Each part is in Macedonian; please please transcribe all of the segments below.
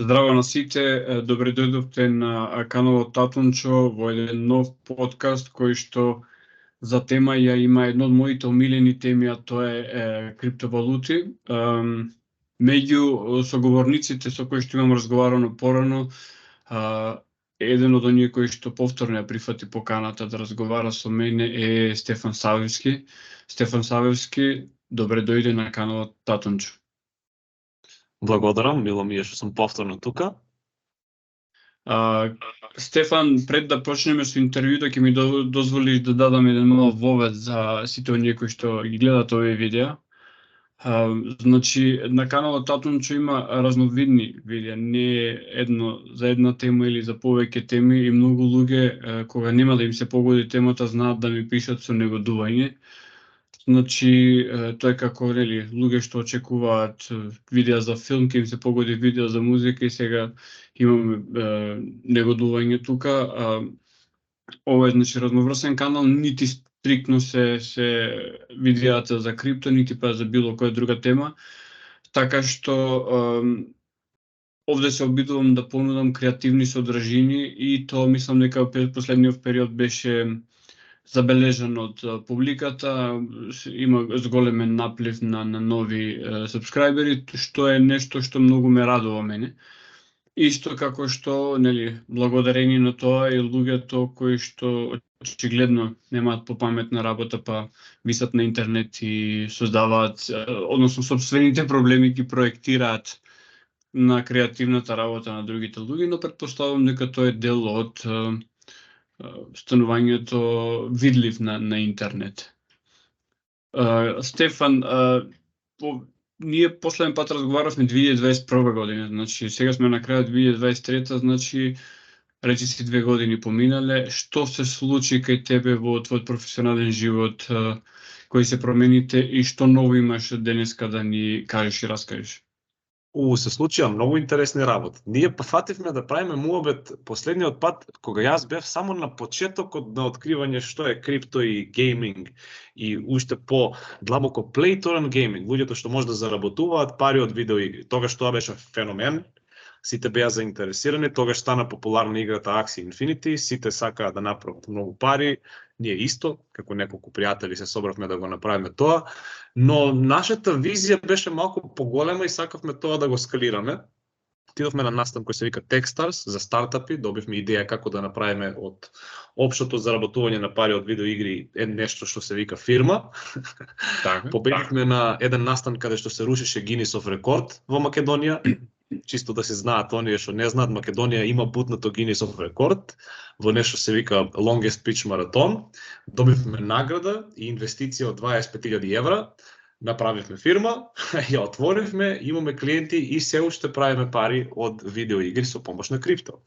Здраво на сите, добре дојдовте на каналот Татунчо во еден нов подкаст кој што за тема ја има едно од моите омилени теми, а тоа е криптовалути. Меѓу соговорниците со кои што имам разговарано порано, еден од оние кои што повторно ја прифати поканата да разговара со мене е Стефан Савевски. Стефан Савевски, добре дојде на каналот Татунчо. Благодарам, мило ми е што сум повторно тука. Стефан, пред да почнеме со интервјуто, ќе ми дозволиш да дадам еден мал вовед за сите оние кои што ги гледат овие видеа. Значи, на каналот Татунчо има разновидни видеа, не е едно за една тема или за повеќе теми, и многу луѓе, кога нема да им се погоди темата, знаат да ми пишат со негодување. Значи, тоа е како луѓе што очекуваат видеа за филм, ќе им се погоди видео за музика и сега имаме негодување тука. Ова е разноврсен канал, нити стриктно се видеата за крипто, нити па за било која друга тема. Така што овде се обидувам да понудам креативни содржини и тоа мислам дека последниот период беше забележан од публиката, има зголемен наплив на нови сабскрајбери, што е нешто што многу ме радува мене. Исто како што, благодарение на тоа и луѓето кои што очигледно немаат попаметна работа, па висат на интернет и создаваат, односно собствените проблеми ги проектираат на креативната работа на другите луѓе, но претпоставувам дека тоа е дел од станувањето видлив на интернет. Стефан, ние последен пат разговаравме 2021 година, значи сега сме на крајот 2023, значи речи си 2 години поминале. Што се случи кај тебе во твојот професионален живот, кои се промените и што ново имаш денеска да ни кажеш и раскажеш? Се случија многу интересни работи. Ние фативме да правиме муабет последниот пат, кога јас бев само на почетокот на откривање што е крипто и гейминг и уште по длабоко play to earn gaming, луѓето што може да заработуваат пари од видеоигри. Тогаш тоа беше феномен, сите беа заинтересирани, тогаш стана популарна играта Axie Infinity, сите сакаа да направат многу пари, ние исто, како неколку пријатели се собравме да го направиме тоа, но нашата визија беше малку поголема и сакавме тоа да го скалираме. Отидовме на настан кој се вика Techstars за стартапи, добивме идеја како да направиме од општото заработување на пари од видеоигри нешто што се вика фирма. Победивме на еден настан каде што се рушеше Гинисов рекорд во Македонија. Чисто да се знаат оние што не знаат, Македонија има бутнато Гинисов рекорд во нешто се вика Longest Pitch Marathon. Добивме награда и инвестиција од 25.000 евра. Направивме фирма, ја отворивме, имаме клиенти и се уште правиме пари од видеоигри со помош на крипто.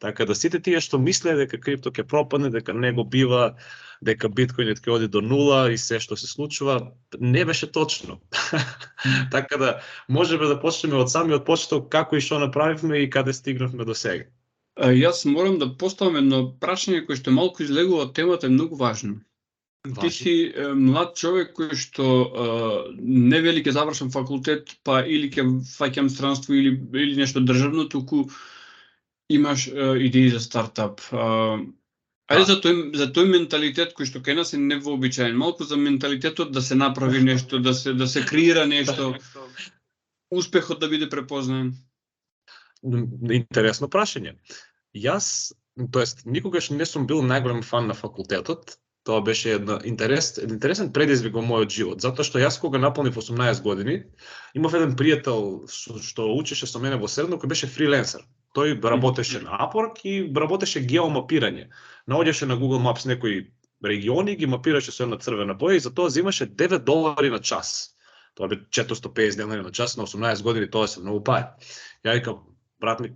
Така да сите тие што мислеа дека крипто ќе пропадне, дека не го бива, дека биткоинот ќе оди до нула и се што се случува, не беше точно. Така да можеме да почнеме од самиот почеток како и што направивме и каде стигнавме до сега. Јас морам да поставам едно прашање кој што малку излегува од темата, е многу важно. Ти си млад човек кој што не вели ќе завршам факултет, па или ќе фаќам странство или нешто државно, туку имаш идеи за стартап. Ајде за тој менталитет кој што кај нас е невообичаен, малку за менталитетот да се направи нешто, да се креира нешто, успехот да биде препознаен. Интересно прашање. Јас, тоест, никогаш не сум бил најголем фан на факултетот. Тоа беше интересен предизвик во мојот живот, затоа што јас кога наполнив 18 години, имав еден пријател што учеше со мене во средно, кој беше фриленсер. Тој работеше на Upwork и работеше геомапирање. Наоѓаше на Google Maps некои региони, ги мапираше со една црвена боја и за тоа земаше $9 на час. Тоа бе $450 на час, на 18 години тоа се многу пари. Ја викам, брат ми,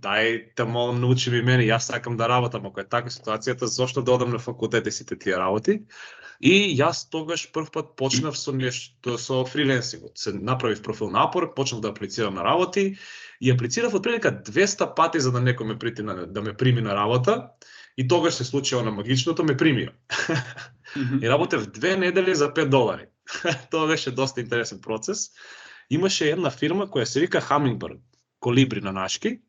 те молам научи ми мене, јас сакам да работам, ако е така ситуацијата, зошто да одам на факултет и сите тие работи. И јас тогаш прв пат почнав со нешто со фриленсингот. Се направив профил на Upwork, почнав да аплицирам на работи и аплицирав отприлика 200 пати за да некој ме прими на работа. И тогаш се случи она магичното, ме примија. И работев 2 недели за $5. Тоа беше доста интересен процес. Имаше една фирма која се вика Hummingbird, колибри на нашки.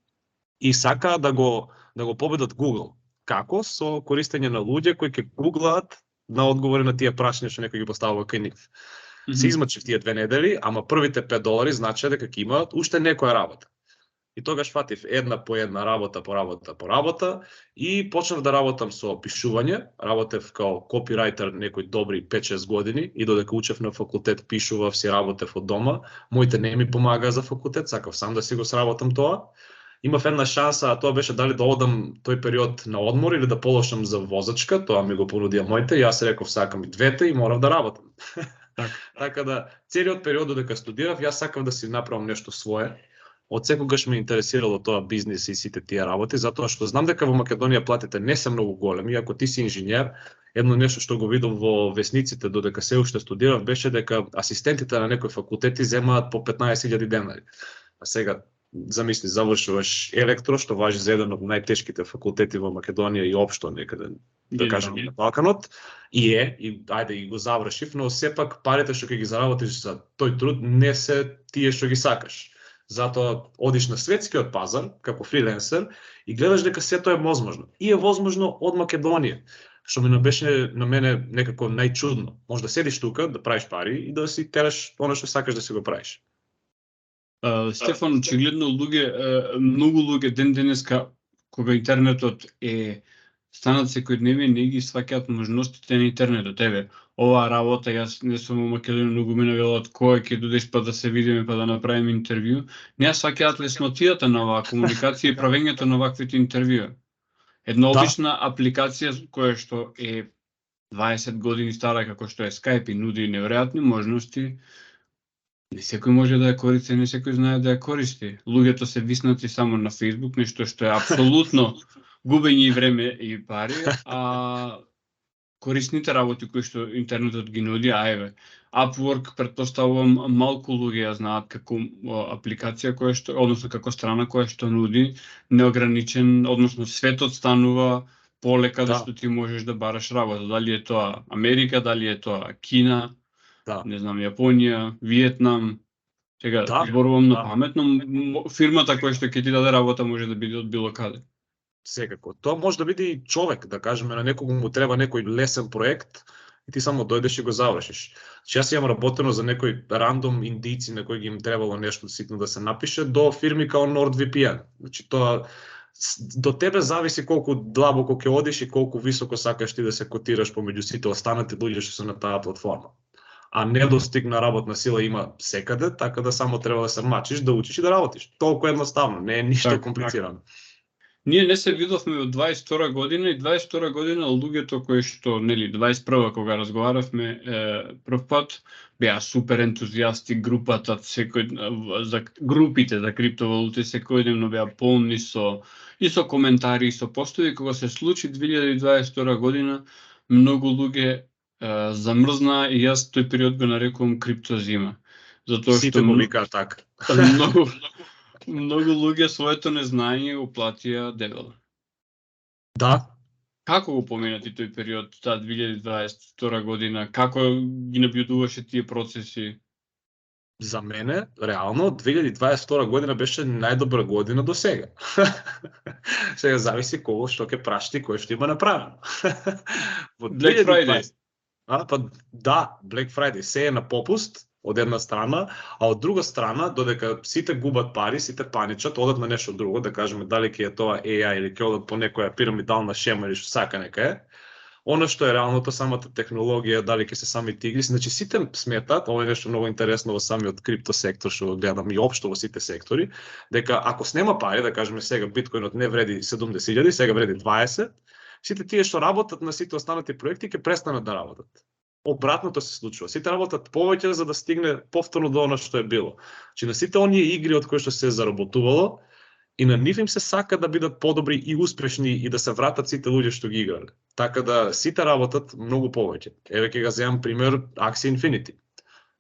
и сакаат да го победат Google. Како? Со користење на луѓе кои ќе гуглаат на одговори на тие прашања што некој ги поставува кај нив. Се измачив тие 2 недели, ама првите $5 значи дека ќе имаат уште некоја работа. И тогаш фатив една по една работа по работа и почнав да работам со пишување, работев као копирајтер некои добри 5-6 години и додека учев на факултет пишував, си работев од дома. Моите не ми помагаа за факултет, сакав сам да си го сработам тоа. Имав една шанса, а тоа беше дали да одам тој период на одмор или да полошам за возачка, тоа ми го понудија моите, и јас реков сакам и двете и морав да работам. Така да, целиот период додека студирав, јас сакав да си направам нешто свое. Од секогаш ме интересирало тоа бизнис и сите тие работи, затоа што знам дека во Македонија платите не се многу големи, ако ти си инженер, едно нешто што го видов во весниците додека се уште студирав беше дека асистентите на некои факултети земаат по 15.000 денари. А сега замисли, завршуваш електро, што важи за еден од најтешките факултети во Македонија и општо некаде, да кажем, на Балканот, и ајде и го завршив, но сепак парите што ќе ги заработиш за тој труд не се тие што ги сакаш. Затоа одиш на светскиот пазар како фриленсер и гледаш дека сето е возможно. И е возможно од Македонија, што ми беше на мене некако најчудно. Може да седиш тука, да правиш пари и да си тераш она што сакаш да си го правиш. Стефан, очигледно многу луѓе ден денеска кога интернетот е станат секојдневен, не ги сваќаат можностите на интернетот. Еве, оваа работа, јас не сум во Македонија, многу ме навелат кој ќе додеш па да се видиме па да направиме интервју. Не сваќаат леснотијата на оваа комуникација и правењето на ваквите интервјуи. Една одлична апликација која што е 20 години стара како што е Skype и нуди неверојатни можности. Не секој може да ја користи, не секој знае да ја користи. Луѓето се виснати само на Facebook, нешто што е апсолутно губење и време и пари, а корисните работи кои што интернетот ги нуди, Upwork, претпоставувам, малку луѓе ја знаат како апликација која што, односно како страна која што нуди неограничен, односно светот станува полека да што ти можеш да бараш работа. Дали е тоа Америка, дали е тоа Кина, не знам, Јапонија, Виетнам. Сега зборувам на паметно, фирмата која што ќе ти даде работа може да биде од било каде. Секако. Тоа може да биде и човек, да кажеме, на некого му треба некој лесен проект и ти само дојдеш и го завршиш. Јас имам работено за некои рандом индици на кои ги им требало нешто ситно да се напише, до фирми као NordVPN. Значи тоа до тебе зависи колку длабоко ќе одиш и колку високо сакаш ти да се котираш помеѓу сите останати луѓе што се на таа платформа. А недостигна работна сила има секаде, така да само треба да се мачиш, да учиш и да работиш. Толку едноставно, не е ништо комплицирано. Ние не се видовме од 22 година и 22 година луѓето кои што, 21 кога разговаравме прв пат, беа супер ентузијасти, групата, за групите за криптовалути секојдневно беа полни со коментари и со постови. Кога се случи 2022 година, многу луѓе замрзна и јас тој период го нарекувам криптозима. Затоа сите го викаат така. Многу луѓе своето незнање го платија дебело. Да. Како го поминати тој период, таа 2022 година? Како ги набљудуваше тие процеси? За мене, реално, 2022 година беше најдобра година до сега. Сега зависи кого што ќе прашти, кој што има направено. Black Friday. Black Friday се е на попуст од една страна, а од друга страна, додека сите губат пари, сите паничат, одат на нешто друго, да кажеме дали ќе е тоа AI или ќе одат по некоја пирамидална шема или што сака нека е. Оно што е реалното, самата технологија, дали ќе се самите игри, значи сите сметат, ова е нешто многу интересно во самиот крипто сектор што го гледам и општо во сите сектори, дека ако снема пари, да кажеме сега биткоинот не вреди 70.000, сега вреди 20, сите тие што работат на сите останати проекти ќе престанат да работат. Обратното се случува. Сите работат повеќе за да стигне повторно до оно што е било. Значи на сите оние игри од кои што се заработувало и на нив им се сака да бидат подобри и успешни и да се вратат сите луѓе што ги играле. Така да сите работат многу повеќе. Еве ќе го земам пример Axie Infinity.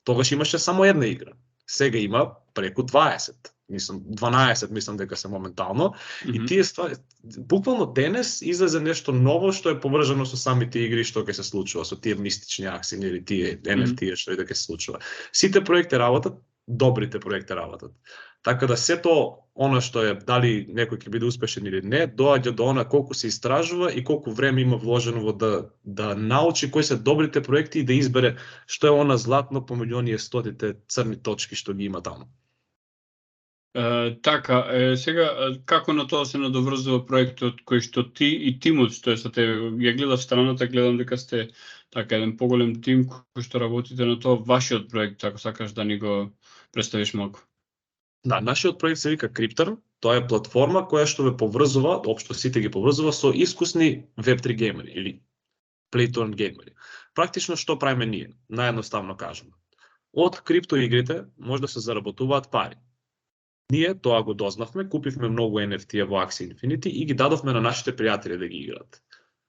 Тогаш имаше само една игра. Сега има преку 20. 12 мислам дека се моментално. И тие ствари, буквално денес излезе нешто ново што е поврзано со самите игри што ќе се случува, со тие мистични акции или тие NFT што ќе се случува. Сите проекти работат, добрите проекти работат. Така да сето она што е дали некој ќе биде успешен или не, доаѓа до она колку се истражува и колку време има вложено во да научи кои се добрите проекти и да избере што е она златно помеѓу оние стотите црни точки што ги има таму. Така, сега како на тоа се надоврзува проектот кој што ти и тимот што е со тебе? Ја гледав страната, гледам дека сте така еден поголем тим кој што работите на тоа вашиот проект, ако сакаш да ни го представиш малку. Да, нашиот проект се вика Cryptor. Тоа е платформа која што ве поврзува, општо сите ги поврзува со искусни Web3 геймери или Play to Earn геймери. Практично што правиме ние? Наједноставно кажемо. Од крипто игрите може да се заработуваат пари. Ние тоа го дознавме, купивме многу NFT во Axie Infinity и ги дадовме на нашите пријатели да ги играат.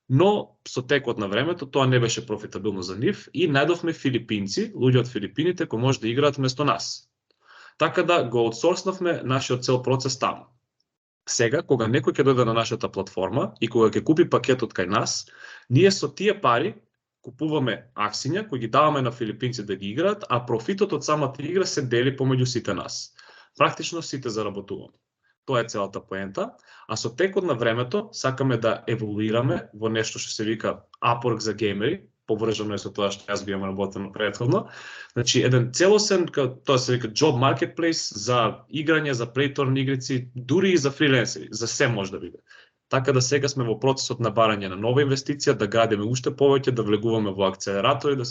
Но со текот на времето тоа не беше профитабилно за нив и најдовме филипинци, луѓе од Филипините кои може да играат вместо нас. Така да го аутсорснавме нашиот цел процес таму. Сега, кога некој ќе дојде на нашата платформа и кога ќе купи пакетот кај нас, ние со тие пари купуваме аксиња кои ги даваме на филипинци да ги играат, а профитот од самата игра се дели помеѓу сите нас. Практично сите заработуваме. Тоа е целата поента, а со текот на времето сакаме да еволуираме во нешто што се вика Upwork за геймери, поврзано е со тоа што јас бивам работено претходно. Значи, еден целосен, тоа се вика job marketplace за играње, за Play to Earn игрици, дури и за фриленсери, за се може да биде. Така да сега сме во процесот на барање на нова инвестиција, да градиме уште повеќе, да влегуваме во акцелератори, да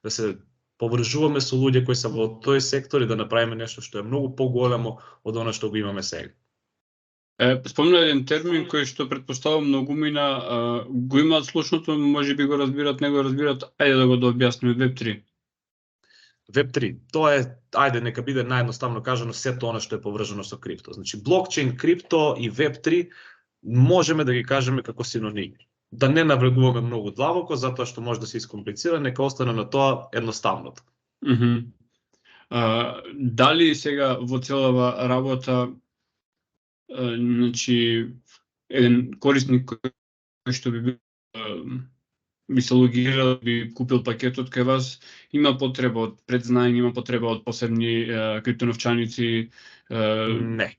се поврзуваме со луѓе кои се во тој сектор и да направиме нешто што е многу поголемо од она што го имаме сега. Спомна еден термин кој што претпоставам многумина го имаат слушното, може би го разбират, не го разбират, ајде да го дообјасниме, Web3. Web3, тоа е, ајде нека биде наједноставно кажано сето она што е поврзано со крипто. Значи блокчейн, крипто и Web3 можеме да ги кажеме како синоними. Да не навлегуваме многу длабоко, затоа што може да се искомплицира, нека остане на тоа едноставното. Дали сега во целава работа, значи, еден корисник кој што би се логирал, би купил пакетот кај вас, има потреба од предзнање, има потреба од посебни криптоновчаници? Не.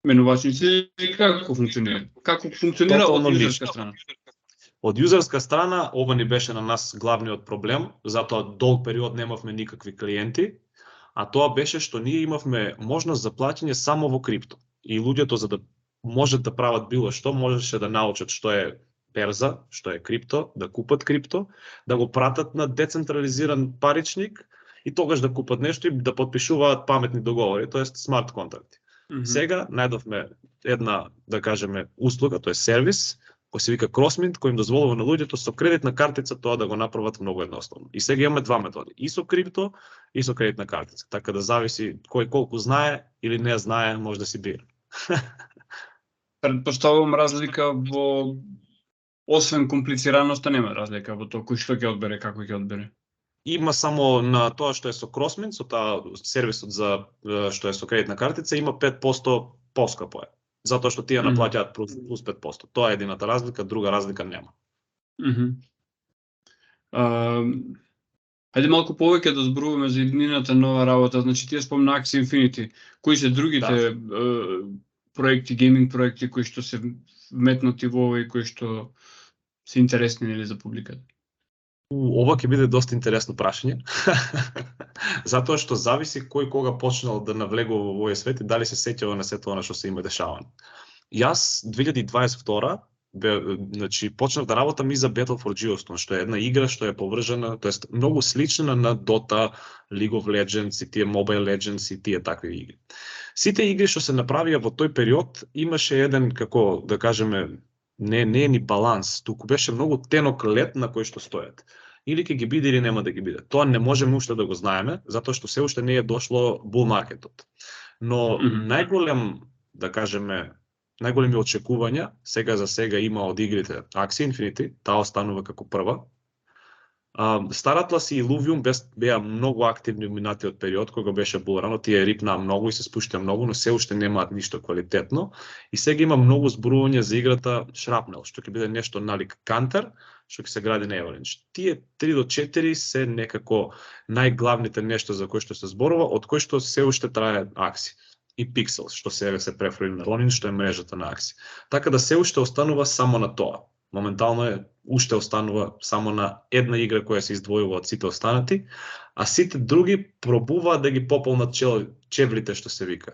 Менувачници, како функционира? Како функционира од юзерска страна? Од юзерска страна, ова ни беше на нас главниот проблем, затоа долг период немавме никакви клиенти, а тоа беше што ние имавме можност за плаќање само во крипто. И луѓето, за да можат да прават било што, можеше да научат што е берза, што е крипто, да купат крипто, да го пратат на децентрализиран паричник и тогаш да купат нешто и да подпишуваат паметни договори, тоест смарт контракти. Сега најдовме една, да кажеме, услуга, тоа е сервис, кој се вика Crossmint, кој им дозволува на луѓето со кредитна картица тоа да го направат многу едноставно. И сега имаме два методи, и со крипто, и со кредитна картица. Така да зависи кој колку знае или не знае, може да си бира. Предпоставувам разлика во, освен комплицираноста, нема разлика во тоа кој што ќе одбере, како ќе одбере. Има само на тоа што е со Crossmint, со таа сервисот за што е со кредитна картица, има 5% поскапо е. Затоа што тие наплаќаат плюс 5%. Тоа е едината разлика, друга разлика нема. Хајде малку повеќе да зборуваме за иднината нова работа. Значи тие спомна Axie Infinity. Кои се другите проекти, гейминг проекти кои што се вметнати во ова и кои што се интересни или за публиката? Ова ќе биде доста интересно прашање. Затоа што зависи кој кога почнал да навлегува во овој свет и дали се сеќава на сето она што се има дешавано. Јас 2022 значи почнав да работам и за Battle for Geostorm, што е една игра што е поврзана, тоест многу слична на Dota, League of Legends и тие Mobile Legends и тие такви игри. Сите игри што се направија во тој период имаше еден, како да кажеме, не е ни баланс, туку беше многу тенок лед на кој што стојат. Или ќе ги биде или нема да ги биде. Тоа не можеме уште да го знаеме, затоа што се уште не е дошло bull маркетот. Но најголем, да кажеме, најголеми очекувања сега за сега има од игрите Axie Infinity, таа останува како прва. Star Atlas и Illuvium беа многу активни во минатиот период кога беше булрано, тие рипнаа многу и се спуштија многу, но се уште немаат ништо квалитетно. И сега има многу зборување за играта Shrapnel, што ќе биде нешто налик Counter, што ќе се гради на Avalanche. Тие 3 до 4 се некако најглавните нешто за кои што се зборува, од кои што се уште трае Axie. и Pixels, што сега се префрли на Ronin, што е мрежата на Axie. Така да се уште останува само на тоа. Моментално уште останува само на една игра која се издвојува од сите останати, а сите други пробуваат да ги пополнат чевлите, што се вика.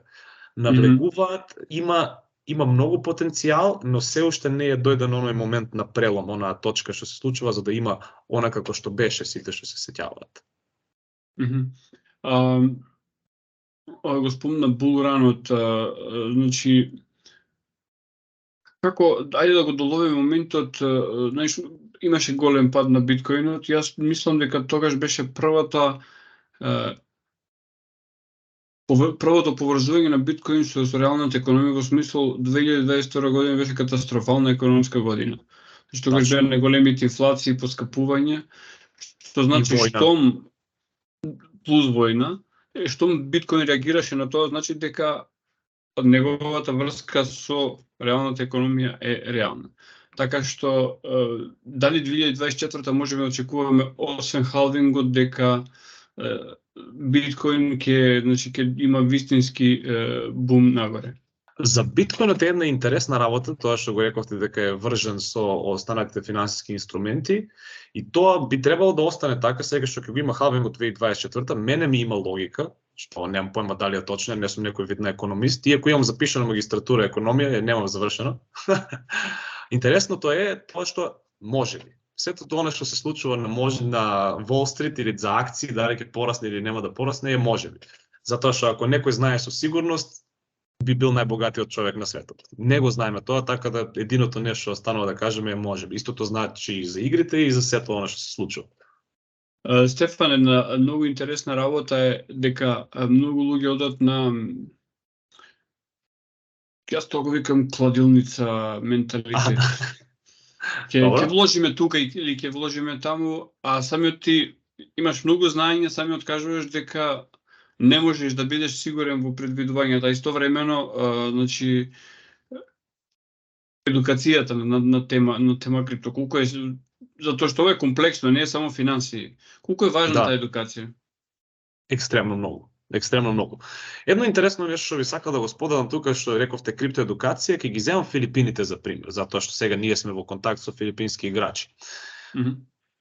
Навлегуваат, има многу потенцијал, но се уште не е дојден оној момент на прелом, онаа точка што се случува за да има она како што беше сите што се сеќаваат. Го спомна булранот, значи како, ајде да го доловиме моментот, знаеш, имаше голем пад на биткоинот, јас мислам дека тогаш беше првото поврзување на биткоин со реалната економија, во смисол 2022 година беше катастрофална економска година. Значи тогаш беа големите инфлации, поскапување, што значи штом плюс војна, штом биткоин реагираше на тоа, значи дека неговата врска со реалната економија е реална. Така што дали 2024 можеме да очекуваме освен халвингот дека биткоин ќе има вистински бум нагоре. За биткоинот е една интересна работа, тоа што го рековте дека е вржен со останатите финансиски инструменти, и тоа би требало да остане така сега што ќе го има халвингот 2024, мене ми има логика, што немам појма дали е точно, не сум некој вид на економист, иако имам запишано магистратура економија, ја немам завршено. Интересното е тоа што можеби. Сето тоа што се случува на Wall Street или за акции, дали ќе порасне или нема да порасне, е можеби. Затоа што ако некој знае со сигурност, би бил најбогатиот човек на светот. Не го знаеме тоа, така да единото нешто останува да кажеме е можеби. Истото значи и за игрите и за сето она што се случува. Стефан, една многу интересна работа е дека многу луѓе одат на, јас тоа го викам кладилница менталитет. Ќе вложиме тука или ќе вложиме таму, а самиот ти имаш многу знаење, самиот кажуваш дека не можеш да бидеш сигурен во предвидувањето, а истовремено, значи, едукацијата на тема крипто, колку е, затоа што ова е комплексно, не е само финансии. Колку е важна таа едукација? Екстремно многу. Екстремно многу. Едно интересно нешто што ви сакам да го споделам тука, што рековте криптоедукација, ќе ги земам Филипините за пример, затоа што сега ние сме во контакт со филипински играчи.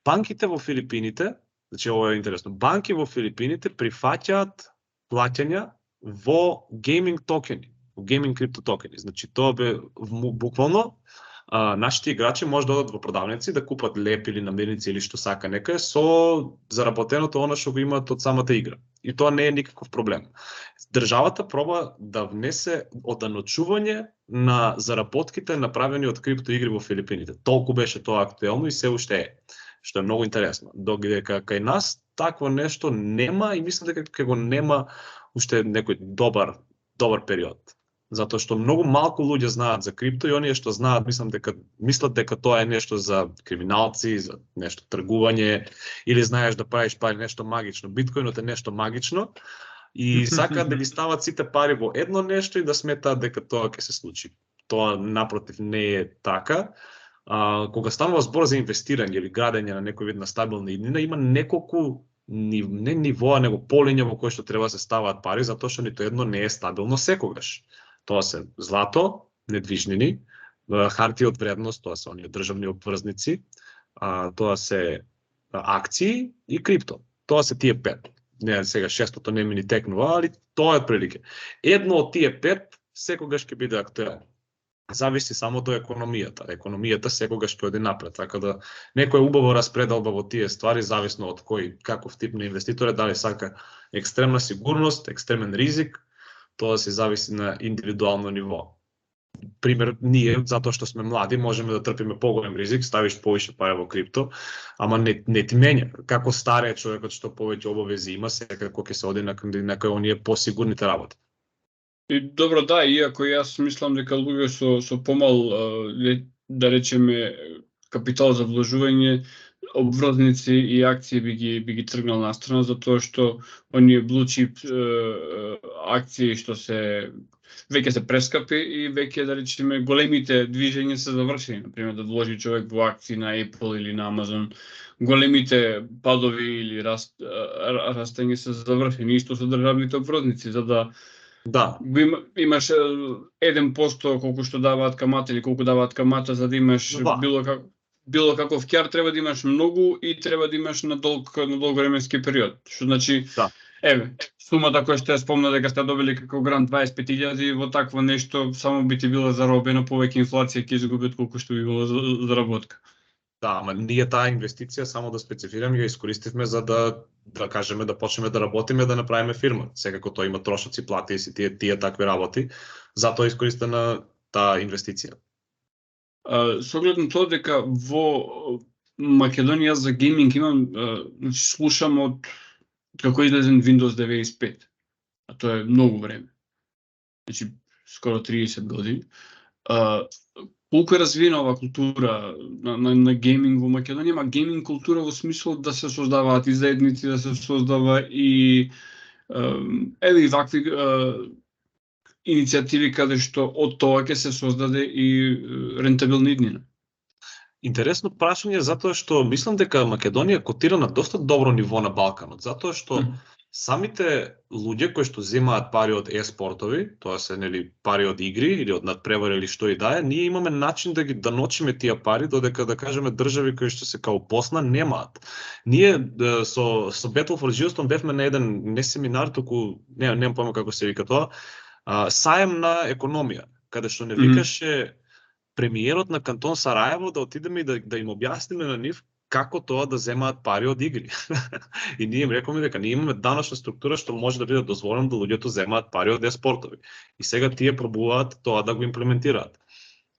Банките во Филипините, значи ова е интересно, банки во Филипините прифаќаат плаќања во гейминг токени, во гейминг крипто токени. Значи тоа бе буквално нашите играчи може да одат во продавници да купат леп или намирници или што сака некај со заработеното она што го имаат од самата игра. И тоа не е никаков проблем. Државата проба да внесе оданочување на заработките направени од крипто игри во Филипините. Толку беше тоа актуелно и се уште е, што е многу интересно. Додека кај нас такво нешто нема и мислам дека ќе го нема уште некој добар период. Затоа што многу малку луѓе знаат за крипто и оние што знаат, мислат дека тоа е нешто за криминалци, за нешто тргување или знаеш да правиш пари, нешто магично. Биткоинот е нешто магично и сакаат да ги стават сите пари во едно нешто и да сметаат дека тоа ќе се случи. Тоа напротив не е така. Кога станува збор за инвестирање или градење на некој вид на стабилна иднина, има неколку не нивоа, него полиња во кои што треба да се ставаат пари, затоа што нито едно не е стабилно секогаш. Тоа се злато, недвижнини, хартии од вредност, тоа се оние државни обврзници, тоа се акции и крипто. Тоа се тие пет. Не, сега шестото не ми ни текнува, али тоа е прилike. Едно од тие пет секогаш ќе биде актуелно. Зависи само до економијата. Економијата секогаш ќе оди напред, така да некој убаво распредалба во тие ствари, зависно од кој каков тип на инвеститор е, дали сака екстремна сигурност, екстремен ризик, тоа се зависи на индивидуално ниво. Пример, ние, затоа што сме млади, можеме да трпиме поголем ризик, ставиш повише пари во крипто, ама не ти менја. Како старе човекот што повеќе обавези има, секако ќе се оди на кај оние посигурните работи. И добро, да, иако јас мислам дека луѓе со помал, да речеме, капитал за вложување, обврзници и акции би ги тргнал настрана, затоа што оние blue chip акции што се веќе се прескапи и веќе, да речеме, големите движења се завршени. Например, да вложи човек во акции на Apple или на Amazon, големите падови или растење се завршени. Исто со државните обврзници, за да Да. Имаш 1% колку што даваат камата или колку даваат камата за да имаш Да. било каков ќар, треба да имаш многу и треба да имаш на долг временски период. Што значи, Да. еве, сумата која што ја спомна дека сте добили како грант 25.000, во такво нешто само би ти била заробено, повеќе инфлација ќе изгубят колку што би било заработка. Да, ама ние таа инвестиција, само да специфираме, ја искористивме за да кажеме да почнеме да работиме, да направиме фирма. Секако тоа има трошоци, плати и си тие такви работи. Затоа искористена таа инвестиција. Со оглед на тоа дека во Македонија за гейминг имам, значи слушам од како излезен Windows 95, а тоа е многу време. Значи скоро 30 години. Колку е развиена оваа култура на гейминг во Македонија, ма гейминг култура во смисол да се создаваат и заедници, да се создава и еве и вакви иницијативи каде што од тоа ќе се создаде и рентабилна иднина. Интересно прашање, затоа што мислам дека Македонија котира на доста добро ниво на Балканот, затоа што самите луѓе кои што земаат пари од е-спортови, тоа се нели пари од игри или од надпревари или што и да е, ние имаме начин да ночиме тие пари, додека да кажеме држави кои што се као Босна немаат. Ние со Battle for Geostorm бевме на еден не семинар, туку немам појма како се вика тоа, саем на економија, каде што не викаше премиерот на кантон Сараево да отидеме и да им објасниме на нив како тоа да земаат пари од игри. И ние им рековме дека ние имаме даночна структура што може да биде дозволено да луѓето земаат пари од е-спортови. И сега тие пробуваат тоа да го имплементираат.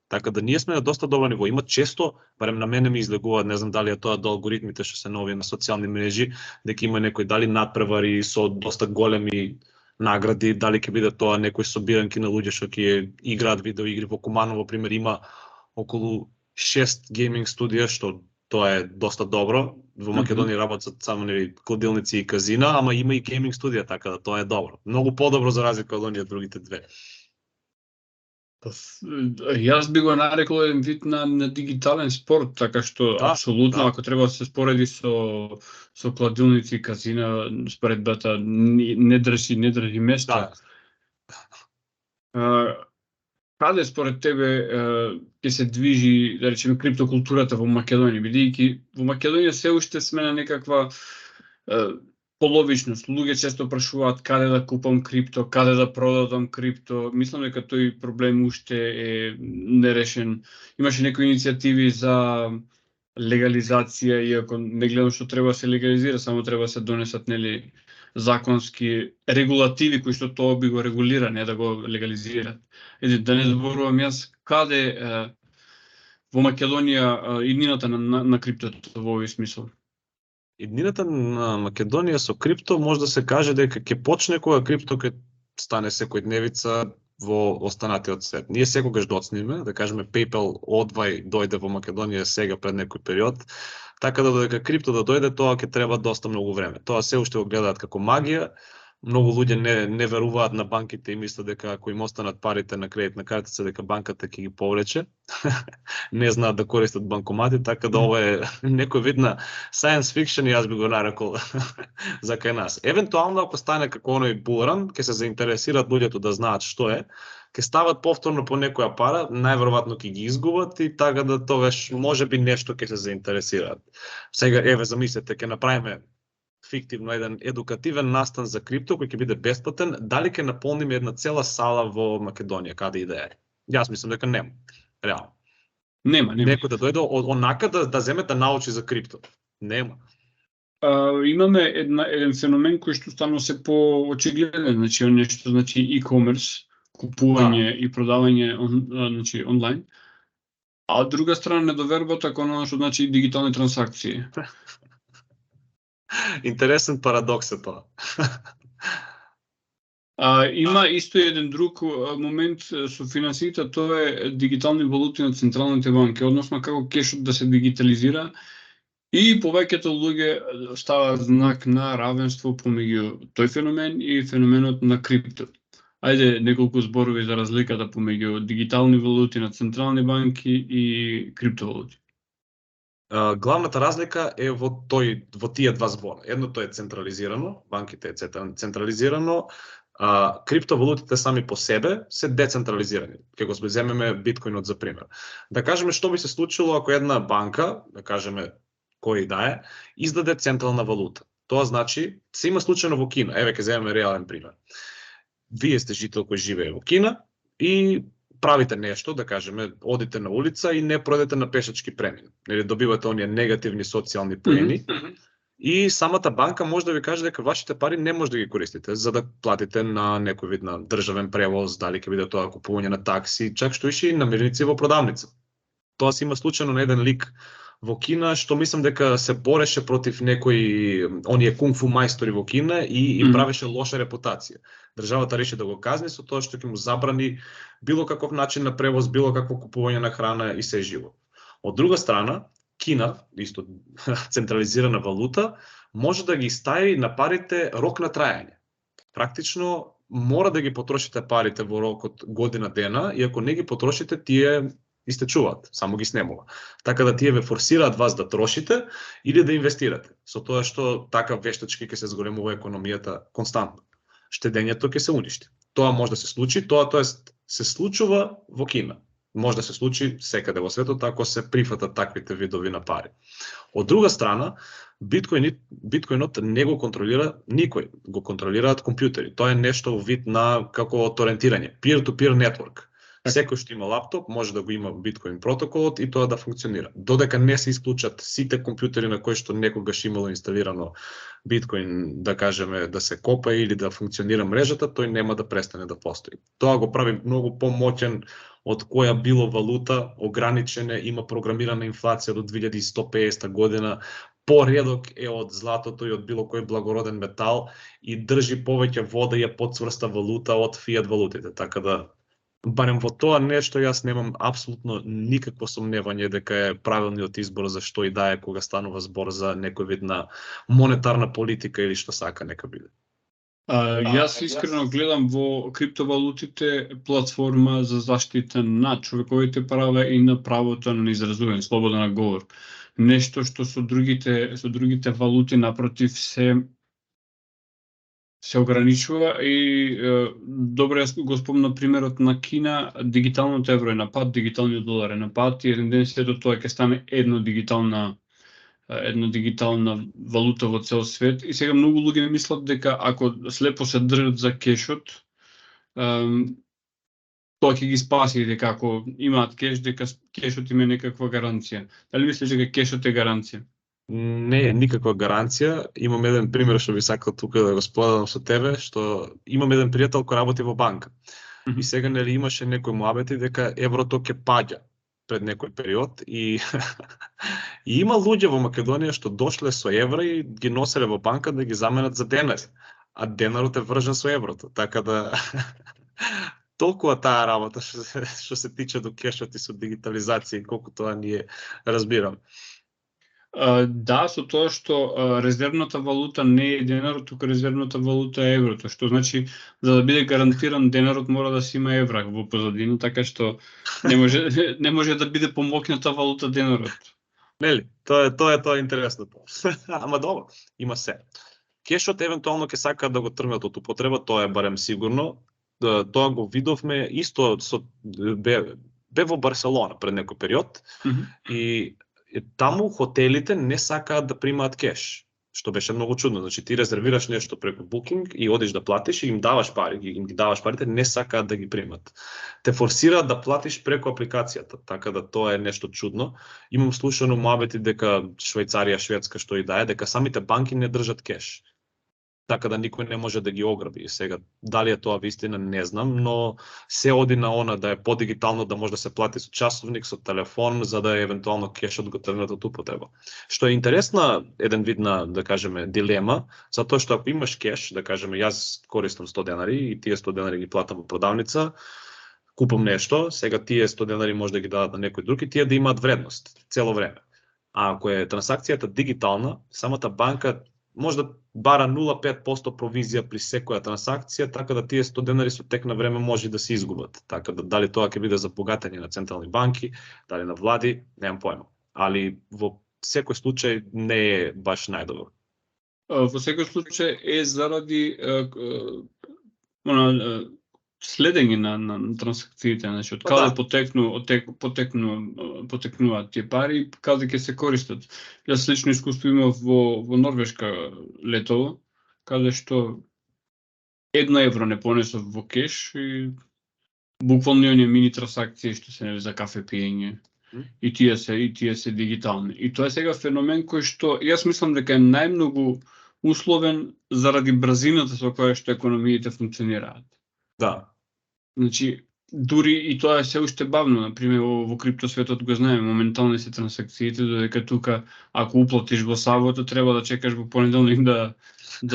Така да ние сме на доста добро ниво. Има често, барем на мене ми излегуваат, не знам дали е тоа до алгоритмите што се нови на социјални мрежи, дека има некои дали надпревари со доста големи награди, дали ќе биде тоа некои собиранки на луѓе што ќе играат видеоигри. Во Куманово, пример, има околу 6 гейминг студија, што тоа е доста добро. Во Македонија работат само нели кладилници и казина, ама има и гейминг студија, така да тоа е добро. Многу подобро за разлика од оние другите две. Јас би го нарекол еден вид на дигитален спорт, така што апсолутно ако треба да се спореди со кладилници и казина, споредбата не држи место. Каде според тебе ќе се движи, да речеме, криптокултурата во Македонија, бидејќи во Македонија се уште сме на некаква половичност. Луѓе често прашуваат каде да купам крипто, каде да продадам крипто. Мислам дека тој проблем уште е нерешен. Имаше некои иницијативи за легализација, иако не гледам што треба да се легализира, само треба да се донесат нели законски регулативи кои што тоа би го регулира, не да го легализираат. Да не зборувам јас каде во Македонија иднината на криптото во овој смисол. Иднината на Македонија со крипто може да се каже дека ќе почне кога крипто ќе стане секојдневица во останатиот свет. Ние секогаш доцнеме, да кажеме PayPal одвај дојде во Македонија сега пред некој период, така да додека крипто да дојде, тоа ќе треба доста многу време. Тоа се уште го гледаат како магија. Многу луѓе не веруваат на банките и мислат дека ако им останат парите на кредитна картица, дека банката ќе ги повлече. Не знаат да користат банкомати, така да ова е некој вид на science fiction и јас би го нарекол за кај нас. Евентуално ако стане како оној булран, ќе се заинтересираат луѓето да знаат што е, ќе стават повторно по некоја пара, најверојатно ќе ги изгубат и така да тогаш можеби нешто ќе се заинтересираат. Сега еве замислете, ќе направиме фиктивно еден едукативен настан за крипто кој ќе биде бесплатен, дали ќе наполниме една цела сала во Македонија, каде и да е. Јас мислам дека нема. Реално. Нема. Некој да дојде онака да земе да научи за крипто. Нема. Имаме еден феномен кој што стално се поочигледен, значи нешто значи e-commerce, купување и продавање значи онлайн. А од друга страна недовербата кон она што значи дигитални трансакции. Интересен парадокс е тоа. Има исто еден друг момент со финансиите, тоа е дигитални валути на централните банки, односно како кешот да се дигитализира и повеќето луѓе ставаат знак на равенство помеѓу тој феномен и феноменот на крипто. Ајде неколку зборови за разликата помеѓу дигитални валути на централни банки и криптовалути. Главната разлика е во тие два збора. Едното е централизирано, банките е централизирано, Криптовалутите сами по себе се децентрализирани. Ке го земеме биткоинот за пример. Да кажеме што би се случило ако една банка, да кажеме кој да е, издаде централна валута. Тоа значи, се има случајно во Кина. Еве ке земеме реален пример. Вие сте жител кој живее во Кина и правите нешто, да кажеме, одите на улица и не пројдете на пешачки премин. Или добивате оние негативни социјални поени. И самата банка може да ви каже дека вашите пари не може да ги користите за да платите на некој вид на државен превоз, дали ќе биде тоа купување на такси, чак што иши на намирници во продавница. Тоа се има случајно на еден лик во Кина, што мислам дека се бореше против некои оние кунг-фу мајстори во Кина и правеше лоша репутација. Државата реши да го казни со тоа што ќе му забрани било каков начин на превоз, било какво купување на храна и се живо. Од друга страна, Кина, исто централизирана валута, може да ги стави на парите рок на трајање. Практично мора да ги потрошите парите во рокот година дена и ако не ги потрошите, тие истечуваат, само ги снемува. Така да тие ве форсираат вас да трошите или да инвестирате. Со тоа што така вештачки ќе се зголемува економијата константно. Штедењето ќе се уништи. Тоа може да се случи, тоест се случува во Кина. Може да се случи секаде во светот ако се прифатат таквите видови на пари. Од друга страна, биткоинот не го контролира никој, го контролираат компјутери. Тоа е нешто вид на како торентирање, peer-to-peer network. Секој што има лаптоп може да го има биткоин протоколот и тоа да функционира. Додека не се исклучат сите компјутери на кои што некогаш имало инсталирано биткоин, да кажеме, да се копа или да функционира мрежата, тој нема да престане да постои. Тоа го прави многу помоќен од која било валута, ограничена, има програмирана инфлација до 2150 година, поредок е од златото и од било кој благороден метал и држи повеќе вода и е подцврста валута од фиат валутите. Така да, барем во тоа нешто јас немам апсолутно никакво сомневање дека е правилниот избор за што и да е кога станува збор за некој вид на монетарна политика или што сака нека биде. Јас искрено гледам во криптовалутите платформа за заштита на човековите права и на правото на изразување, слобода на говор. Нешто што со другите валути напротив се ограничува и добро јас го спомнам примерот на Кина, дигиталното евро е на пат, дигиталниот долар е на пат и еден ден сето тоа ќе стане една дигитална валута во цел свет и сега многу луѓе ми мислат дека ако слепо се држат за кешот, тоа ќе ги спаси, дека ако имаат кеш, дека кешот има некаква гаранција. Дали мислиш дека кешот е гаранција? Не е никаква гаранција. Имам еден пример што би сакал тука да го споделам со тебе, што имам еден пријател кој работи во банка. И сега нели имаше некои муабети дека еврото ќе паѓа пред некој период и има луѓе во Македонија што дошле со евра и ги носеле во банка да ги заменат за денари, а денарот е вржан со еврото. Така да толкова таа работа што се тиче до кешот и со дигитализација, колку тоа ние разбирам. Да, со тоа што резервната валута не е денарот, туку резервната валута е еврото, што значи за да биде гарантиран денарот мора да си има евра во позадина, така што не може да биде помокната валута денарот. Нели? Тоа е интересното. Ама добро, има се. Кешот евентуално ќе сака да го тргнат од употреба, тоа е барем сигурно. Тоа го видовме исто бе во Барселона пред некој период и таму хотелите не сакаат да примаат кеш, што беше многу чудно. Значи ти резервираш нешто преку Booking и одиш да платиш и им даваш пари, им ги даваш парите, не сакаат да ги примат. Те форсираат да платиш преку апликацијата, така да тоа е нешто чудно. Имам слушано муабети дека Швајцарија, Шведска, што и да е, дека самите банки не држат кеш. Така да никој не може да ги ограби. Сега, дали е тоа вистина, не знам, но се оди на она да е подигитално, да може да се плати со часовник, со телефон, за да евентуално кешот го тргнат од употреба. Што е интересна еден вид на, да кажеме, дилема, затоа што ако имаш кеш, да кажеме, јас користам 100 денари и тие 100 денари ги платам во продавница, купам нешто, сега тие 100 денари може да ги дадат на некој друг и тие да имаат вредност цело време. А ако е трансакцијата дигитална, самата банка може да бара 0,5% провизија при секоја трансакција, така да тие 100 денари со тек на време може да се изгубат. Така да дали тоа ќе биде за богатење на централни банки, дали на влади, немам појма. Али во секој случај не е баш најдобро. Во секој случај е заради следење на трансакциите, значи од Па каде да. потекнуваат тие пари, каде ќе се користат. Јас лично искуство имав во Норвешка летово, каде што 1 евро не понесов во кеш и буквално оние мини трансакции што се за кафе пиење. И тие се дигитални. И тоа е сега феномен кој што јас мислам дека е најмногу условен заради брзината со која што економиите функционираат. Да. Значи, дури и тоа е се уште бавно, например во криптосветот го знаеме, моментални се трансакциите, додека тука ако уплатиш во сабота треба да чекаш во понеделник да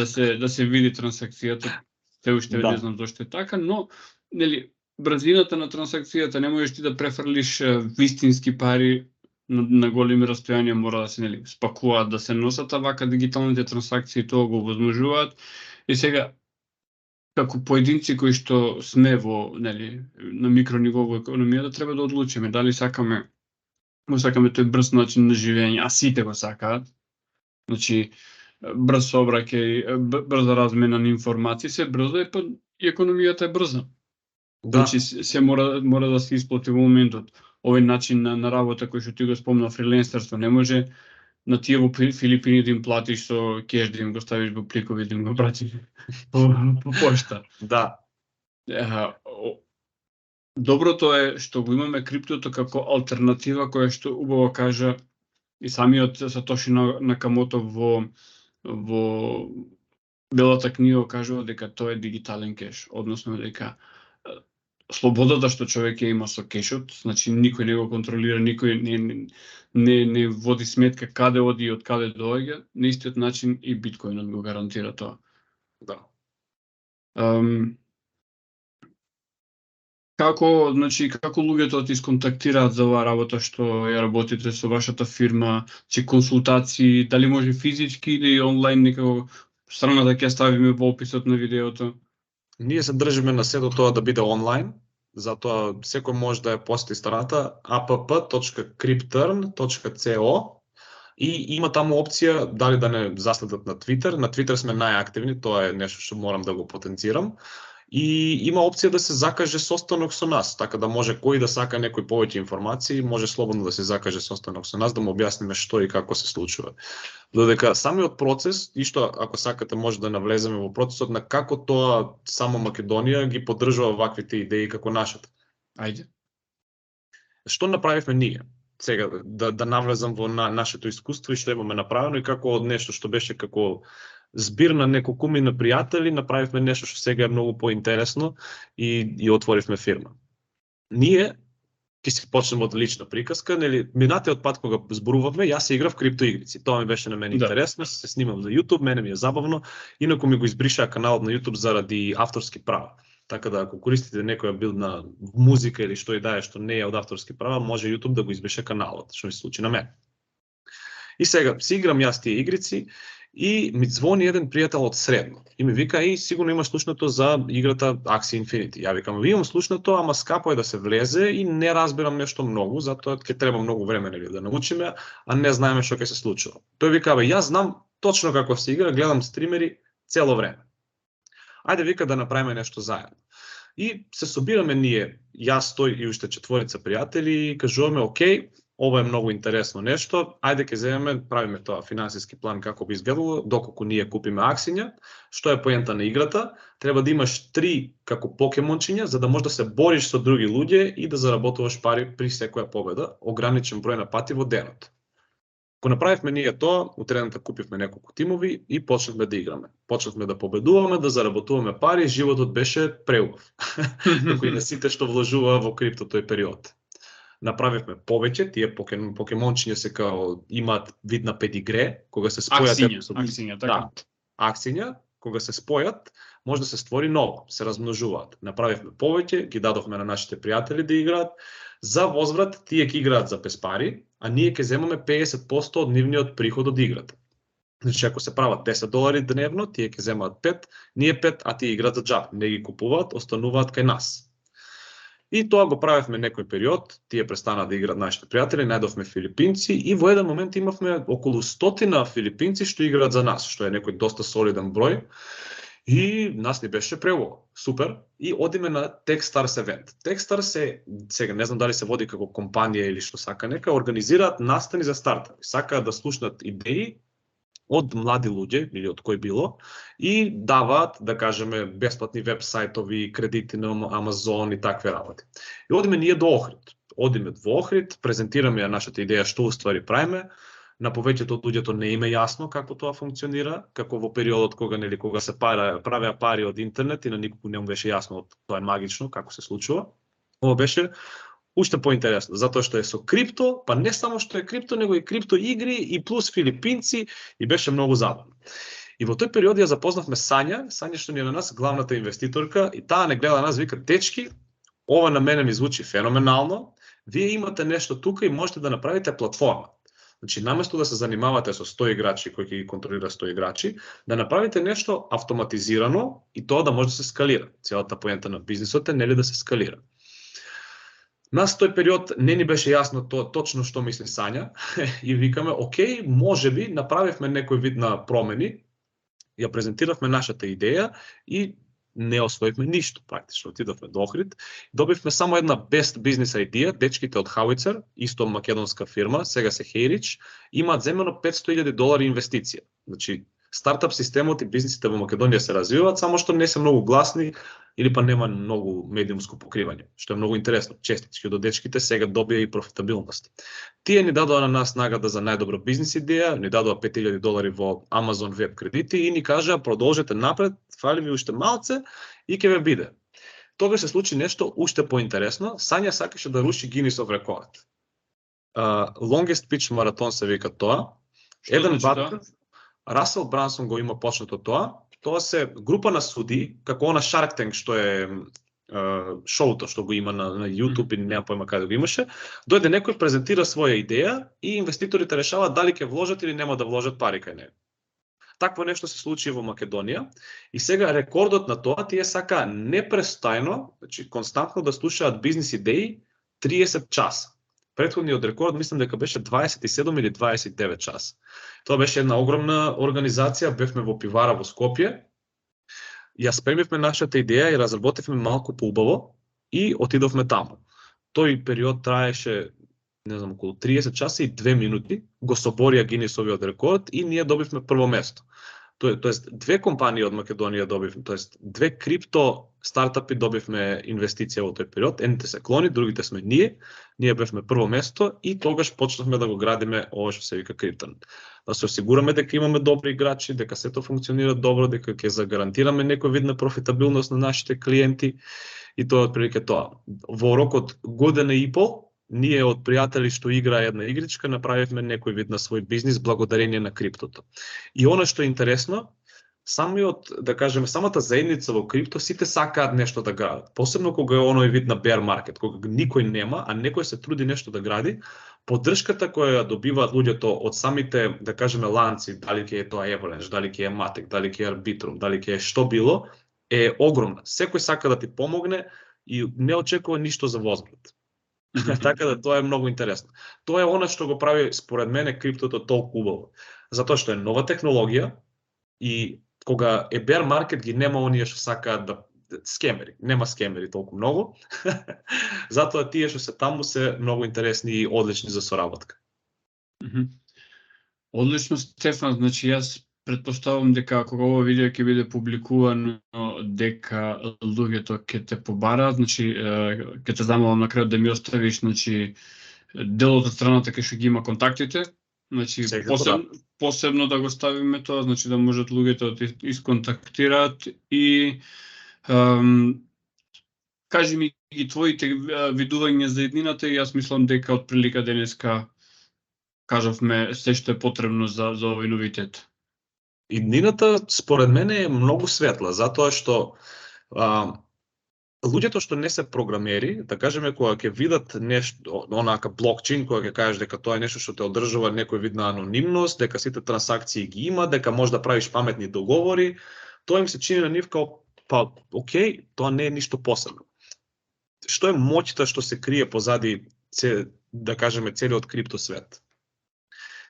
се види трансакцијата. Се уште не знам зошто е така, но нели брзината на трансакцијата не можеш ти да префрлиш вистински пари на големи растојанија, мора да се спакуваат, да се носат, а вака дигиталните трансакции тоа го возможуваат. И сега како поединци кои што сме во на микрониво во економијата, треба да одлучиме дали сакаме тој брз начин на живење, а сите го сакаат. Значи брз сообраќај, брза размена на информации, се брзо и економијата е брза. Значи се мора да се исплати во моментот. Овој начин на работа кој што ти го спомна, фриленсерство, не може на тие во Филипини да им платиш со кеш, да им го ставиш во пликови, да им го пратиш по пошта. Да. Доброто е што го имаме криптото како алтернатива која што убаво кажа и самиот Сатоши Накамото во Белата книга кажува дека тоа е дигитален кеш, односно дека слободата што човек ја има со кешот, значи никој не го контролира, никој не води сметка каде оди и од каде доаѓа, на истиот начин и биткоинот го гарантира тоа. Да. Како луѓето ти сконтактираат за оваа работа што ја работите со вашата фирма, чи консултации, дали може физички или онлайн, некако страната ќе ставиме во описот на видеото? Ние се држиме на сето тоа да биде онлайн, затоа секој може да ја посети страната app.crypturn.co и има таму опција дали да не заследат на Twitter. На Twitter сме најактивни, тоа е нешто што морам да го потенцирам. И има опција да се закаже состанок со нас, така да може кој да сака некој повеќе информации, може слободно да се закаже состанок со нас, да му објасниме што и како се случува. Додека самиот процес, и што ако сакате може да навлеземе во процесот на како тоа само Македонија ги поддржува ваквите идеи како нашата. Ајде. Што направивме ние? Сега да навлезам во нашето искуство и што имаме направено и како од нешто што беше како збир на неколкумина пријатели, направивме нешто што сега е многу поинтересно и отворивме фирма. Ние ќе си почнеме од лична приказка, минатиот пат кога зборувавме, јас се играв криптоигрици. Тоа ми беше на мене интересно, се снимам за YouTube, мене ми е забавно, инаку ми го избришаа каналот на YouTube заради авторски права. Така да ако користите некоја билд на музика или што и да е што не е од авторски права, може YouTube да го избрише каналот, што ми се случи на мене. И сега си играм јас тие игрици и ми звони еден пријател од Средно и ми вика: "И сигурно имаш слушнато за играта Axie Infinity." Ја викам: "Ви имам слушнато, ама скапо е да се влезе и не разбирам нешто многу, затоа ќе треба многу време да научиме, а не знаеме што ќе се случува." Тој вика: "Јас знам точно како се игра, гледам стримери цело време. Ајде," вика, "да направиме нешто заедно." И се собираме ние, јас, тој и уште 4 пријатели, и кажуваме: "Океј, ова е многу интересно нешто, ајде ќе земеме, правиме тоа финансиски план како би изгледало доколку ние купиме акциња." Што е поента на играта? Треба да имаш 3 како покемончиња за да можеш да се бориш со други луѓе и да заработуваш пари при секоја победа, ограничен број на пати во денот. Ако направивме ние тоа, утредната купивме неколку тимови и почнавме да играме. Почнавме да победуваме, да заработуваме пари, животот беше преубав. Како и на сите што вложуваа во крипто тој период. Направивме повеќе, тие покемончиња се као имаат вид на педигре, кога се спојат акциња, така. Акциња, кога се спојат, може да се створи ново, се размножуваат. Направивме повеќе, ги дадовме на нашите пријатели да играат. За возврат тие ќе играат за без пари, а ние ќе земаме 50% од нивниот приход од играта. Значи ако се прават $10 дневно, тие ќе земаат 5, ние 5, а тие играат за џаб, не ги купуваат, остануваат кај нас. И тоа го правевме некој период, тие престана да играат нашите пријатели, најдовме филипинци и во еден момент имавме околу 100 филипинци што играат за нас, што е некој доста солиден број. И нас ни беше преубаво. Супер. И одиме на Techstars евент. Techstars сега не знам дали се води како компанија или што сака нека, организираат настани за стартапи. Сакаат да слушнат идеи од млади луѓе или од кој било и даваат, да кажеме, бесплатни веб-сајтови, кредити на Амазон и такви работи. И одиме ние до Охрид. Одиме во Охрид, презентираме ја нашата идеја што уствари правиме. На повеќето од луѓето не им е јасно како тоа функционира, како во периодот кога се правеа пари од интернет и на никого не му беше јасно тоа е магично како се случува. Ова беше уште поинтересно, затоа што е со крипто, па не само што е крипто, него и крипто игри и плюс филипинци и беше многу забавно. И во тој период ја запознавме Сања што ни е на нас главната инвеститорка и таа не гледа на нас, вика: "Дечки, ова на мене ми звучи феноменално. Вие имате нешто тука и можете да направите платформа. Значи, наместо да се занимавате со 100 играчи кои ќе ги контролира 100 играчи, да направите нешто автоматизирано и тоа да може да се скалира. Целата поента на бизнисот е нели да се скалира." Нас тој период не ни беше јасно точно што мисли Сања и викаме: "Океј, можеби направивме некој вид на промени, ја презентиравме нашата идеја и не освоивме ништо практично. Отидовме до Охрид, добивме само една best business idea, дечките од Howitzer, исто македонска фирма, сега се Heyridge, имаат земено $500,000 инвестиција. Значи, стартап системот и бизнисите во Македонија се развиваат, само што не се многу гласни или па нема многу медиумско покривање, што е многу интересно. Честитки до дечките, сега добија и профитабилност. Тие ни дадоа на нас награда за најдобра бизнис идеја, ни дадоа $5,000 во Amazon веб кредити и ни кажаа: "Продолжете напред, фали ви уште малце и ќе ве биде." Тогаш се случи нешто уште поинтересно. Сања сакаше да руши Гинисов рекорд. Longest pitch маратон се вика тоа. Еден бат, Расел Брансон го има почнато тоа. Тоа се група на суди, како на Shark Tank што е шоуто што го има на YouTube и нема појма каде го имаше. Дојде некој, презентира своја идеја и инвеститорите решаваат дали ќе вложат или нема да вложат пари кај него. Такво нешто се случи во Македонија и сега рекордот на тоа, тие сака непрестајно, значи константно да слушаат бизнис идеи 30 часа. Претходниот рекорд мислам дека беше 27 или 29 часа. Тоа беше една огромна организација, бевме во пивара во Скопје. Ја спремивме нашата идеја и разработивме малку поубаво и отидовме таму. Тој период траеше, не знам, околу 30 часа и 2 минути, го соборија Гинисовиот рекорд и ние добивме прво место. Тоест, две компании од Македонија добивме, тоест, две крипто стартапи добивме инвестиција во тој период, едните се клони, другите сме ние бевме прво место и тогаш почнавме да го градиме ова што се вика Криптон. Да се осигураме дека имаме добри играчи, дека сето функционира добро, дека ќе загарантираме некој вид на профитабилност на нашите клиенти и тоа е отприлика тоа. Во рок од година и пол, ние од пријатели што играа една игричка, направивме некој вид на свој бизнис благодарение на криптото. И она што е интересно, самиот, да кажеме, самата заедница во крипто, сите сакаат нешто да градат. Посебно кога е оној вид на bear market, кога никој нема, а некој се труди нешто да гради, поддршката која ја добиваат луѓето од самите, да кажеме, ланци, дали ќе е тоа Avalanche, дали ќе е Matic, дали ќе е Arbitrum, дали ќе е што било, е огромна. Секој сака да ти помогне и не очекува ништо за возврат. Така да тоа е многу интересно. Тоа е она што го прави според мене криптото толку убаво. Затоа што е нова технологија и кога е bear market ги нема оние што сакаат да скемери. Нема скемери толку многу. Затоа тие што се таму се многу интересни и одлични за соработка. Одлично, Стефан, значи јас претпоставувам дека кога ова видео ќе биде публикувано, дека луѓето ќе те побараат, значи ќе те замолам на крајот да ми оставиш, значи делот од страната кај што ги има контактите, значи посебно да го ставиме тоа, значи да можат луѓето да те исконтактираат и кажи ми ги твоите видувања за иднината и јас мислам дека од прилика денеска кажавме се што е потребно за овој новитет. Иднината според мене е многу светла, затоа што луѓето што не се програмери, да кажеме, кога ќе видат нешто, онака блокчейн, кога ќе кажеш дека тоа е нешто што те одржува некој вид на анонимност, дека сите трансакции ги има, дека можеш да правиш паметни договори, тоа им се чини на нив као, па, окей, тоа не е ништо посебно. Што е моќта што се крие позади, да кажеме, целиот крипто свет?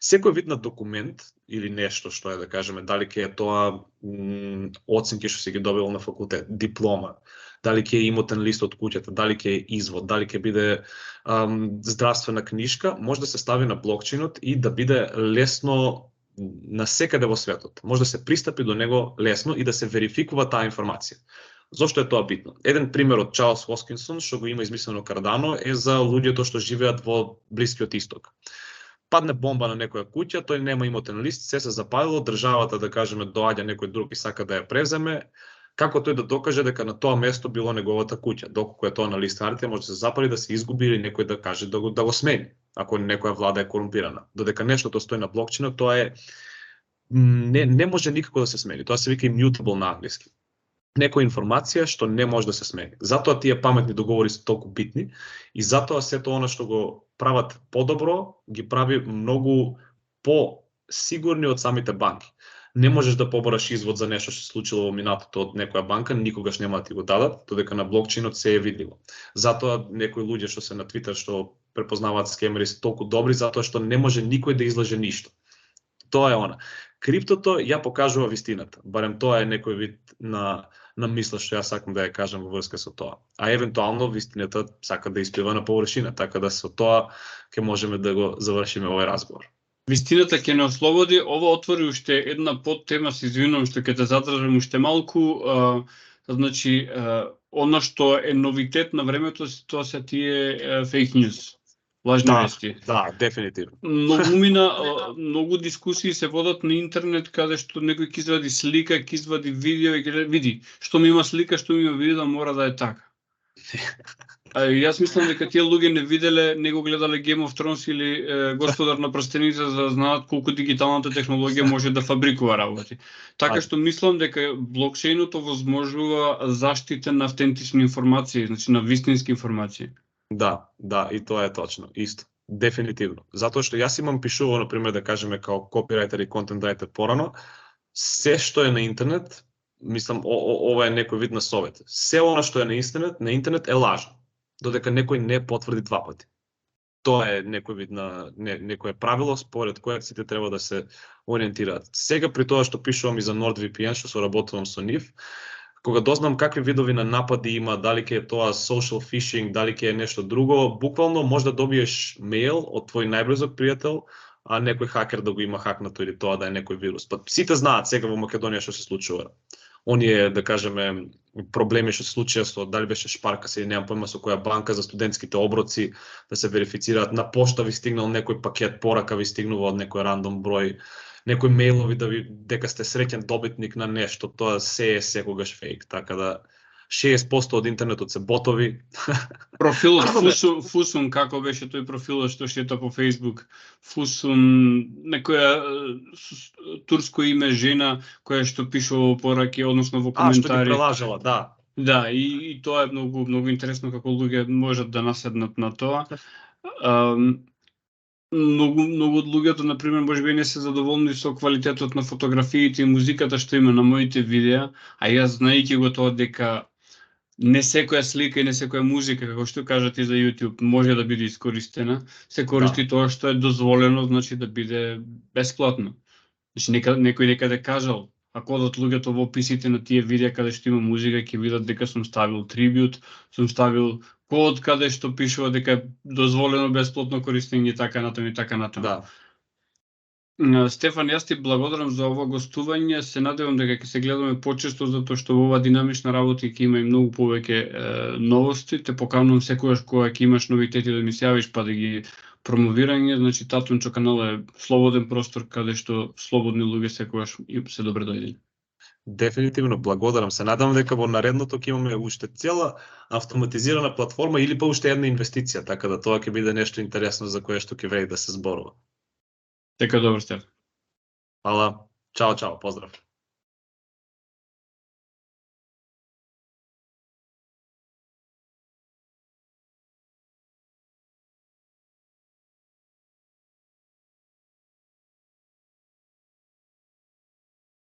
Секој вид на документ или нешто што е, да кажеме, дали ќе е тоа оценки што си ги добил на факултет, диплома, дали ќе е имотен лист од куќата, дали ќе е извод, дали ќе биде здравствена книшка, може да се стави на блокчейнот и да биде лесно насекаде во светот. Може да се пристапи до него лесно и да се верификува таа информација. Зошто е тоа битно? Еден пример од Чарлс Хоскинсон, што го има измислено Кардано, е за луѓето што живеат во Блискиот Исток. Падне бомба на некоја куќа, тој нема имотен лист, се запалило, државата, да кажеме, доаѓа некој друг и сака да ја преземе, како тој да докаже дека на тоа место било неговата куќа, доколку е тоа на лист картија, може да се запали, да се изгуби или некој да каже да го смени, ако некоја влада е корумпирана. Додека нештото стои на блокчейнот, тоа е не може никако да се смени. Тоа се вика immutable на англиски. Некоја информација што не може да се смени. Затоа тие паметни договори се толку битни и затоа сето она што го прават подобро, ги прави многу по-сигурни од самите банки. Не можеш да побораш извод за нешто што се случило во минатото од некоја банка, никогаш нема да ти го дадат, додека на блокчейнот се е видливо. Затоа некои луѓе што се на Твитер што препознаваат скемери се толку добри, затоа што не може никој да излаже ништо. Тоа е она. Криптото ја покажува вистината. Барем тоа е некој вид на мисла што јас сакам да ја кажам во врска со тоа. А евентуално вистината сака да исплива на површина, така да со тоа ќе можеме да го завршиме овој разговор. Вистината ќе не ослободи. Ова отвори уште една подтема, се извинувам што ќе те задржам уште малку. Значи, она што е новитет на времето, тоа се тие фейк ньюс. Лажни вести. Да, дефинитивно. Многу дискусии се водат на интернет каде што некој ќе извади слика, ќе извади видео и ќе види што ми има слика, што ми има видео, мора да е така. Јас мислам дека тие луѓе не виделе, не го гледале Game of Thrones или Господар на прстените за да знаат колку дигиталната технологија може да фабрикува работи. Така што мислам дека блокчейнот овозможува заштита на автентични информации, значи на вистински информации. Да, и тоа е точно, исто. Дефинитивно. Затоа што јас имам пишувано, например, да кажеме, као копирајтер и контент рајтер порано, се што е на интернет, мислам, ова е некој вид на совет. Се она што е на интернет е лажно, додека некој не потврди два пати. Тоа е некој вид на некое правило според кое сите треба да се ориентираат. Сега при тоа што пишувам и за NordVPN, што соработувам со нив, кога дознам какви видови на напади има, дали ќе е тоа social phishing, дали ќе е нешто друго, буквално може да добиеш мејл од твој најблизок пријател, а некој хакер да го има хакнато или тоа да е некој вирус. Па сите знаат сега во Македонија што се случува. Оние, да кажеме, проблеми што се случија со дали беше Шпаркас или немам појма со која банка за студентските оброци да се верифицираат, на пошта ви стигнал некој пакет порака, ви стигнува од некој рандом број, некои мејлови дека сте среќен добитник на нешто, тоа се е секогаш фейк, така да 60% од интернетот се ботови. Профилот Фусун, како беше тој профилот што шета по Facebook? Фусун, некоја турско име жена која што пишува во пораки, односно во коментари. Што ги прелажала, да. Да, и тоа е многу интересно како луѓе можат да наседнат на тоа. Многу од луѓето, например, можеби не се задоволни со квалитетот на фотографиите и музиката што има на моите видеа, а јас знаејќи го тоа дека не секоја слика и не секоја музика, како што кажат и за YouTube, може да биде искористена, се користи тоа што е дозволено, значи да биде бесплатно. Значи некој некаде кажал, ако одат луѓето во описите на тие видеа каде што има музика, ќе видат дека сум ставил трибют, сум ставил код каде што пишува дека е дозволено бесплатно користење така натаму и така натаму. Да. Стефан, јас ти благодарам за ова гостување. Се надевам дека ќе се гледаме почесто, затоа што во ова динамична работа ќе има и многу повеќе новости. Те поканувам секогаш кога ќе имаш новитети да ми се јавиш па да ги промовирање. Значи Татунчо канал е слободен простор каде што слободни луѓе секогаш се добре дојдени. Дефинитивно, благодарам. Се надам дека во наредното ќе имаме уште цела автоматизирана платформа или па уште една инвестиција, така да тоа ќе биде нешто интересно за кое што ќе вреди да се зборува. Така добро сте. Фала. Чао, поздрав.